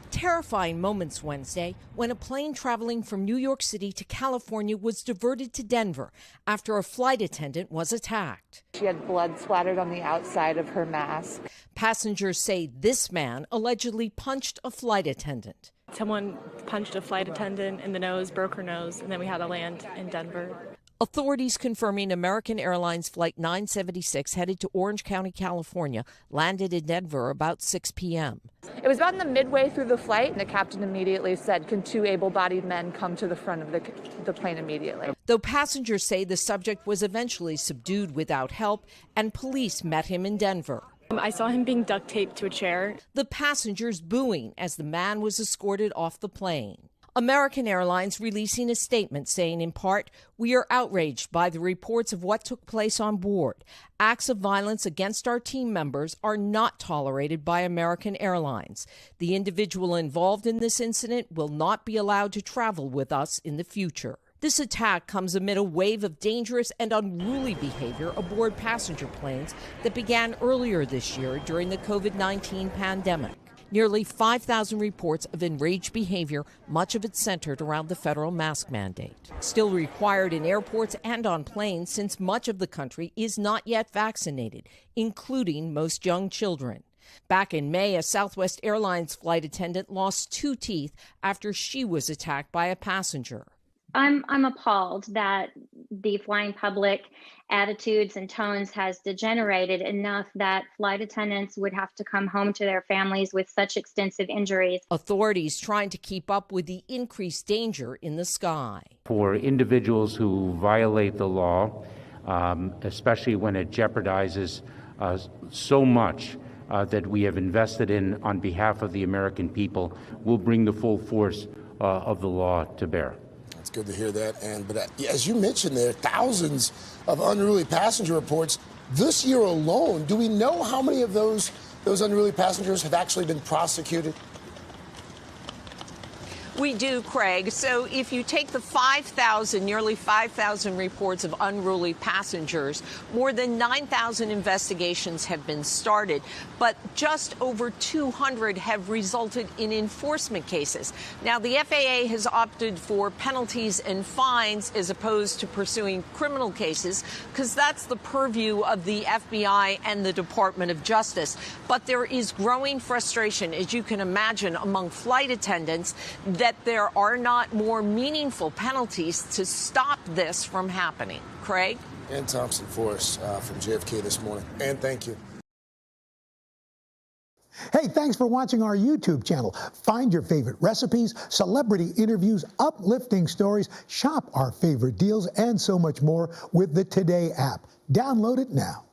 Terrifying moments Wednesday when a plane traveling from New York City to California was diverted to Denver after a flight attendant was attacked. She had blood splattered on the outside of her mask. Passengers say this man allegedly punched a flight attendant. Someone punched a flight attendant in the nose, broke her nose, and then we had to land in Denver. Authorities confirming American Airlines Flight 976 headed to Orange County, California, landed in Denver about 6 p.m. It was about in the midway through the flight, and the captain immediately said, "Can two able-bodied men come to the front of the plane immediately?" Though passengers say the subject was eventually subdued without help, and police met him in Denver. I saw him being duct taped to a chair. The passengers booing as the man was escorted off the plane. American Airlines releasing a statement saying, in part, "We are outraged by the reports of what took place on board. Acts of violence against our team members are not tolerated by American Airlines. The individual involved in this incident will not be allowed to travel with us in the future." This attack comes amid a wave of dangerous and unruly behavior aboard passenger planes that began earlier this year during the COVID-19 pandemic. Nearly 5,000 reports of enraged behavior, much of it centered around the federal mask mandate. Still required in airports and on planes since much of the country is not yet vaccinated, including most young children. Back in May, a Southwest Airlines flight attendant lost 2 teeth after she was attacked by a passenger. I'm appalled that the flying public attitudes and tones has degenerated enough that flight attendants would have to come home to their families with such extensive injuries. Authorities trying to keep up with the increased danger in the sky. For individuals who violate the law, especially when it jeopardizes so much that we have invested in on behalf of the American people, we'll bring the full force of the law to bear. It's good to hear that. But as you mentioned, there are thousands of unruly passenger reports this year alone. Do we know how many of those unruly passengers have actually been prosecuted? We do, Craig. So if you take the nearly 5,000 reports of unruly passengers, more than 9,000 investigations have been started, but just over 200 have resulted in enforcement cases. Now, the FAA has opted for penalties and fines as opposed to pursuing criminal cases, because that's the purview of the FBI and the Department of Justice. But there is growing frustration, as you can imagine, among flight attendants that there are not more meaningful penalties to stop this from happening. Craig? Ann Thompson for us from JFK this morning. Ann, thank you. Hey, thanks for watching our YouTube channel. Find your favorite recipes, celebrity interviews, uplifting stories, shop our favorite deals, and so much more with the Today app. Download it now.